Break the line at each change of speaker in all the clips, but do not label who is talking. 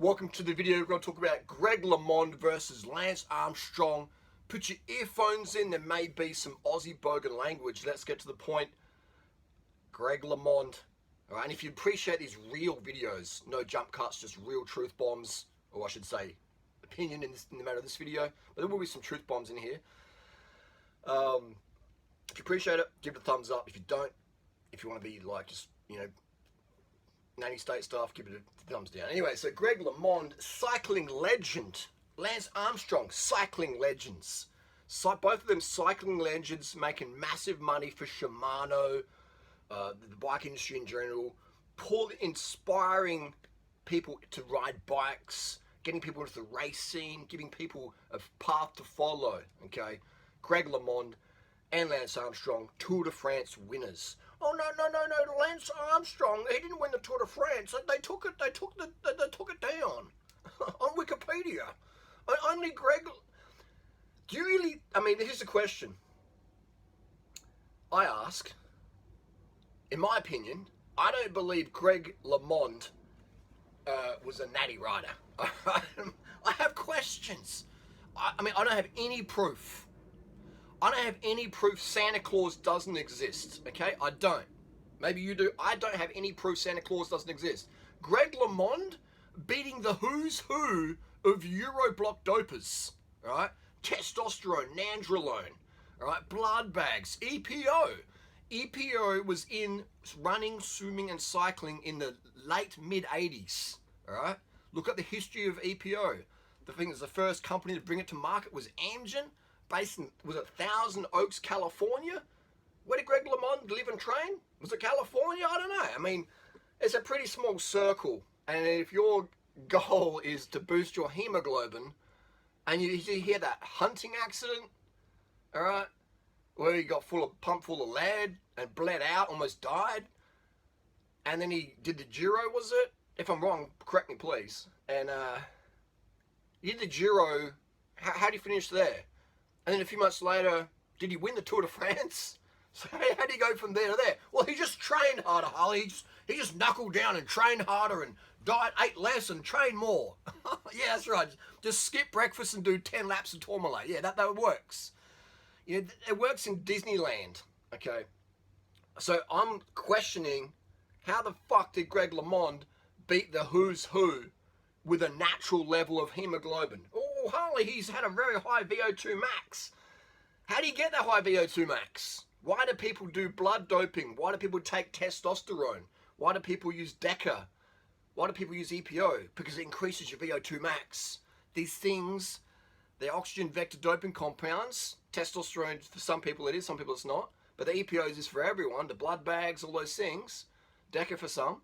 Welcome to the video. We're going to talk about Greg Lemond versus Lance Armstrong. Put your earphones in. There may be some Aussie bogan language. Let's get to the point. Greg Lemond. Alright, and if you appreciate these real videos, no jump cuts, just real truth bombs, or I should say opinion in the matter of this video, but there will be some truth bombs in here. If you appreciate it, give it a thumbs up. If you don't, if you want to be like just, nanny state stuff, give it a thumbs down. Anyway, so Greg Lemond, cycling legend. Lance Armstrong, cycling legends. Both of them cycling legends, making massive money for Shimano, the bike industry in general, inspiring people to ride bikes, getting people into the race scene, giving people a path to follow, okay? Greg Lemond and Lance Armstrong, Tour de France winners. Oh no, Lance Armstrong, he didn't win the Tour de France. They took it down on Wikipedia. Only Greg. Do you really? I mean, here's the question. I ask. In my opinion, I don't believe Greg Lemond was a natty rider. I have questions. I mean, I don't have any proof. I don't have any proof Santa Claus doesn't exist, okay? I don't. Maybe you do. I don't have any proof Santa Claus doesn't exist. Greg Lemond beating the who's who of Euroblock dopers, all right? Testosterone, nandrolone, all right? Blood bags, EPO. EPO was in running, swimming, and cycling in the late mid-80s, all right? Look at the history of EPO. The thing is, the first company to bring it to market was Amgen, based in, was it Thousand Oaks, California? Where did Greg Lemond live and train? Was it California? I don't know. I mean, it's a pretty small circle. And if your goal is to boost your hemoglobin, and you hear that hunting accident, all right, where he got pumped full of lead and bled out, almost died, and then he did the Giro, was it? If I'm wrong, correct me please. And he did the Giro. How did he finish there? And then a few months later, did he win the Tour de France? So how did he go from there to there? Well, he just trained harder, Harley. He just knuckled down and trained harder and diet, ate less and trained more. Yeah, that's right. Just skip breakfast and do 10 laps of Tourmalet. Yeah, that works. Yeah, it works in Disneyland, okay? So I'm questioning how the fuck did Greg Lemond beat the who's who with a natural level of hemoglobin? Oh, Harley, he's had a very high VO2 max. How do you get that high VO2 max? Why do people do blood doping? Why do people take testosterone? Why do people use DECA? Why do people use EPO? Because it increases your VO2 max. These things, they're oxygen vector doping compounds. Testosterone, for some people it is, some people it's not. But the EPOs is for everyone. The blood bags, all those things. DECA for some.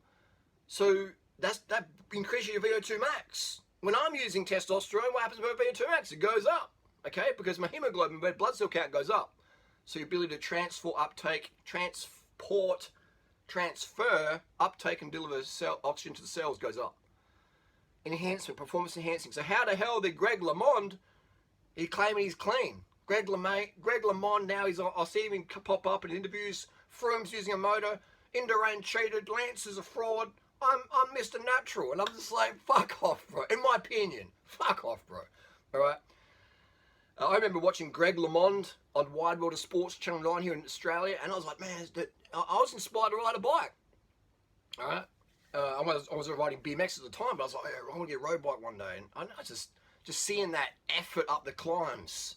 So that increases your VO2 max. When I'm using testosterone, what happens with my VO2 max? It goes up, okay? Because my hemoglobin, red blood cell count goes up. So your ability to transfer, uptake, and deliver oxygen to the cells goes up. Enhancement, performance enhancing. So how the hell did Greg Lemond, he claiming he's clean? Greg Lemond now, I see him pop up in interviews. Froome's using a motor. Indurain cheated. Lance is a fraud. I'm Mr. Natural. And I'm just like, fuck off, bro. In my opinion, fuck off, bro. All right? I remember watching Greg Lemond on Wide World of Sports, Channel 9 here in Australia, and I was like, man, I was inspired to ride a bike. All right? I was riding BMX at the time, but I was like, I want to get a road bike one day. And I just seeing that effort up the climbs.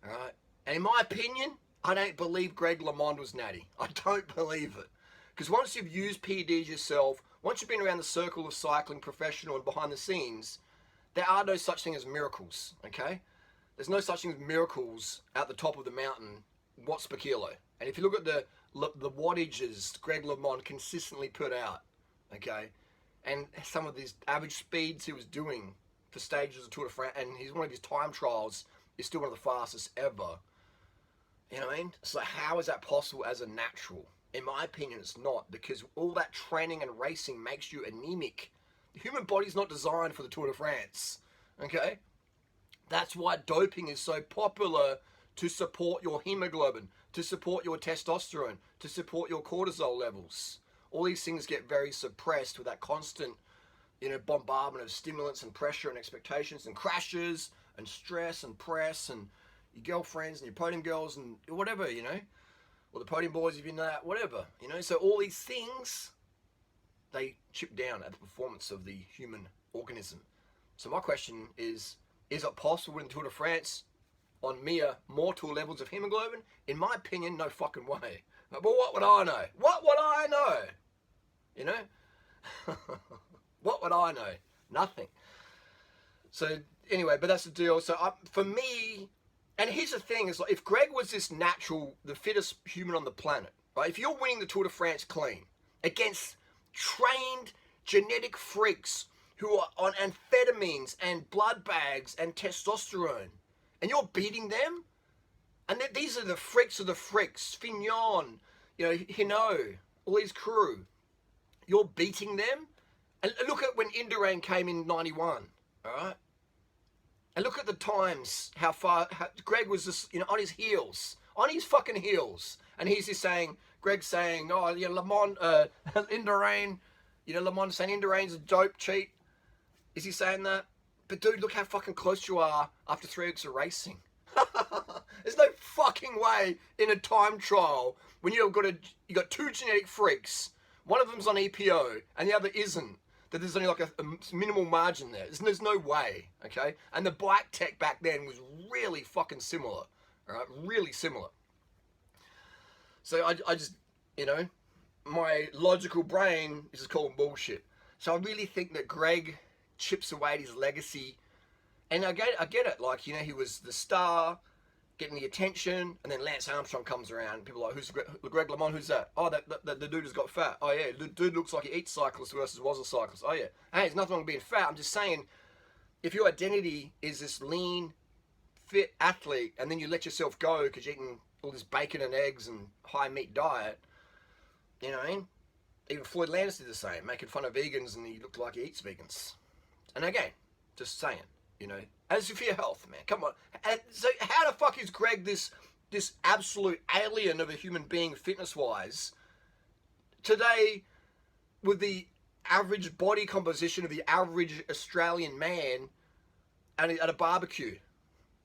All right? And in my opinion, I don't believe Greg Lemond was natty. I don't believe it. Because once you've used PEDs yourself, once you've been around the circle of cycling, professional and behind the scenes, there are no such thing as miracles, okay? There's no such thing as miracles at the top of the mountain, watts per kilo. And if you look at the wattages Greg Lemond consistently put out, okay, and some of these average speeds he was doing for stages of Tour de France, and one of his time trials is still one of the fastest ever. You know what I mean? So how is that possible as a natural? In my opinion, it's not, because all that training and racing makes you anemic. The human body's not designed for the Tour de France, okay? That's why doping is so popular, to support your hemoglobin, to support your testosterone, to support your cortisol levels. All these things get very suppressed with that constant bombardment of stimulants and pressure and expectations and crashes and stress and press and your girlfriends and your podium girls and whatever, or the podium boys if you're that, whatever, So all these things, they chip down at the performance of the human organism. So my question is it possible in the Tour de France on mere mortal levels of hemoglobin? In my opinion, no fucking way. But what would I know? What would I know? What would I know? Nothing. So anyway, but that's the deal. So for me, and here's the thing, is like if Greg was this natural, the fittest human on the planet, right? If you're winning the Tour de France clean against trained genetic freaks who are on amphetamines and blood bags and testosterone, and you're beating them, and these are the freaks of the freaks, Fignon, Hinault, all these crew, you're beating them. And look at when Indurain came in 91, all right? And look at the times, how Greg was just, on his heels, on his fucking heels. And he's just saying, Greg's saying, oh, Lemond, Indurain, Lemond saying Indurain's a dope cheat. Is he saying that? But dude, look how fucking close you are after 3 weeks of racing. There's no fucking way in a time trial when you got 2 genetic freaks, one of them's on EPO and the other isn't, that there's only like a minimal margin there. There's no way, okay? And the bike tech back then was really fucking similar, all right? Really similar. So I just, my logical brain is just calling bullshit. So I really think that Greg chips away at his legacy. And I get it. Like, he was the star, getting the attention, and then Lance Armstrong comes around. People are like, who's Greg LeMond? Who's that? Oh, the dude has got fat. Oh, yeah, the dude looks like he eats cyclists versus was a cyclist. Oh, yeah. Hey, there's nothing wrong with being fat. I'm just saying, if your identity is this lean, fit athlete, and then you let yourself go because you're eating all this bacon and eggs and high meat diet, you know what I mean? Even Floyd Landis did the same, making fun of vegans, and he looked like he eats vegans. And again, just saying, as for your health, man, come on. And so how the fuck is Greg this absolute alien of a human being fitness-wise today with the average body composition of the average Australian man at a barbecue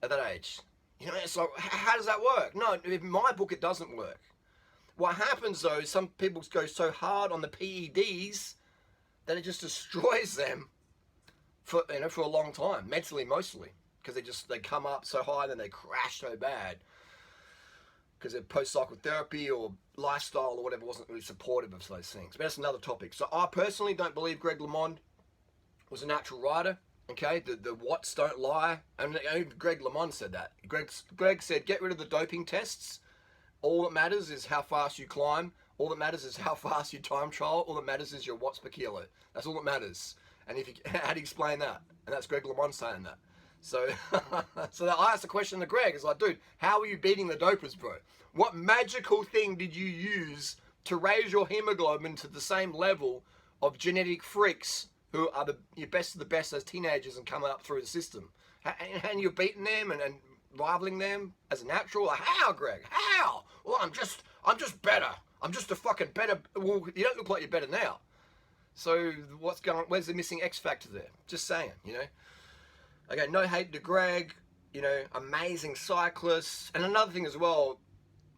at that age? It's like, how does that work? No, in my book, it doesn't work. What happens, though, is some people go so hard on the PEDs that it just destroys them for a long time, mentally mostly, because they come up so high and then they crash so bad because their post-psychotherapy or lifestyle or whatever wasn't really supportive of those things. But that's another topic. So I personally don't believe Greg LeMond was a natural rider. Okay, the watts don't lie. And even Greg LeMond said that. Greg said, get rid of the doping tests. All that matters is how fast you climb. All that matters is how fast you time trial. All that matters is your watts per kilo. That's all that matters. And how do you explain that? And that's Greg LeMond saying that. So, so I asked the question to Greg. It's like, dude, how are you beating the dopers, bro? What magical thing did you use to raise your hemoglobin to the same level of genetic freaks who are your best of the best as teenagers and coming up through the system? And you're beating them and rivaling them as a natural? How, Greg? How? Well, I'm just better. I'm just a fucking better. Well, you don't look like you're better now. So where's the missing X factor there? Just saying, Okay, no hate to Greg, amazing cyclist. And another thing as well,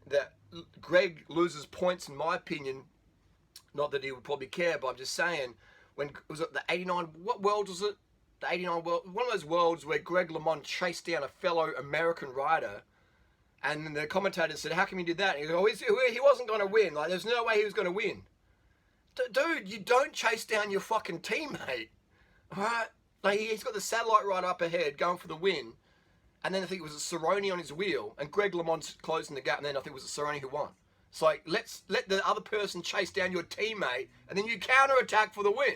that Greg loses points in my opinion, not that he would probably care, but I'm just saying, when was it the 89, what world was it? The 89 world, one of those worlds where Greg LeMond chased down a fellow American rider, and then the commentator said, how come you did that? And he goes, oh, he wasn't going to win. Like, there's no way he was going to win. Dude, you don't chase down your fucking teammate, alright? Like, he's got the satellite rider up ahead going for the win, and then I think it was a Cerrone on his wheel, and Greg LeMond's closing the gap, and then I think it was a Cerrone who won. It's like, let the other person chase down your teammate, and then you counter-attack for the win.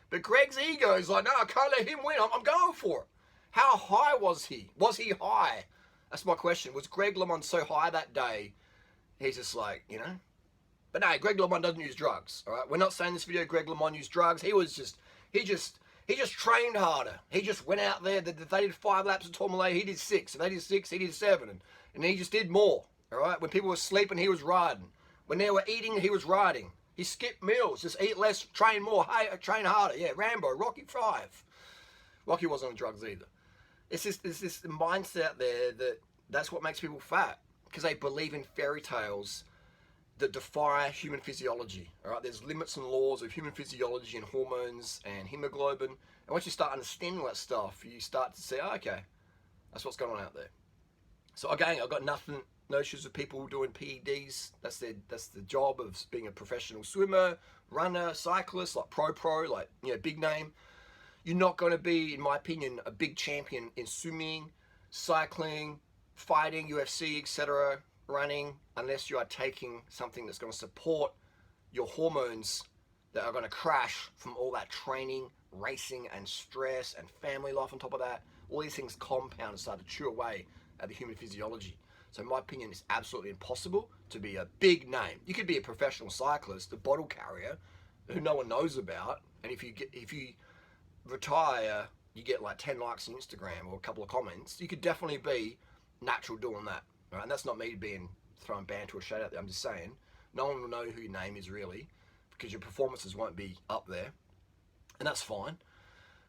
But Greg's ego is like, no, I can't let him win. I'm going for it. How high was he? Was he high? That's my question. Was Greg LeMond so high that day? He's just like, But no, Greg LeMond doesn't use drugs. All right, we're not saying this video Greg LeMond used drugs. He just trained harder. He just went out there. They did 5 laps of Tourmalet. He did 6. If they did 6, he did 7, and he just did more. All right, when people were sleeping, he was riding. When they were eating, he was riding. He skipped meals, just eat less, train more, hey, train harder. Yeah, Rambo, Rocky 5. Rocky wasn't on drugs either. It's this mindset out there that's what makes people fat, because they believe in fairy tales that defy human physiology. All right, there's limits and laws of human physiology and hormones and hemoglobin. And once you start understanding all that stuff, you start to say, oh, okay, that's what's going on out there. So again, I've got no issues with people doing PEDs. That's the job of being a professional swimmer, runner, cyclist, like pro, like, you know, big name. You're not going to be, in my opinion, a big champion in swimming, cycling, fighting, UFC, etc., running, unless you are taking something that's going to support your hormones that are going to crash from all that training, racing, and stress, and family life on top of that. All these things compound and start to chew away at the human physiology. So in my opinion, it's absolutely impossible to be a big name. You could be a professional cyclist, a bottle carrier, who no one knows about, and if you retire, you get like 10 likes on Instagram or a couple of comments, you could definitely be natural doing that. Right? And that's not me throwing banter or shade out there. I'm just saying, no one will know who your name is really, because your performances won't be up there, and that's fine.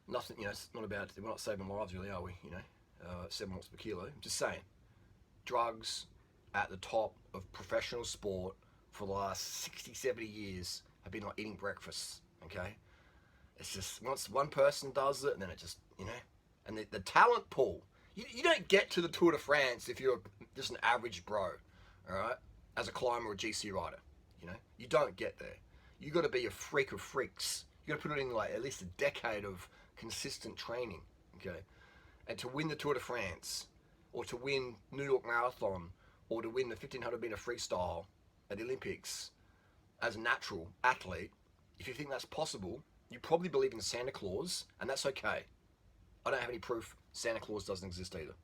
Nothing, you know, it's not about, we're not saving lives really, are we? You know, 7 watts per kilo. I'm just saying, drugs at the top of professional sport for the last 60, 70 years have been like eating breakfast, okay? It's just, once one person does it, and then it just, you know, and the talent pool, you don't get to the Tour de France if you're just an average bro, all right, as a climber or a GC rider, you know, you don't get there. You got to be a freak of freaks. You got to put it in like at least a decade of consistent training, okay, and to win the Tour de France, or to win New York Marathon, or to win the 1500 meter freestyle at the Olympics as a natural athlete, if you think that's possible, you probably believe in Santa Claus, and that's okay. I don't have any proof Santa Claus doesn't exist either.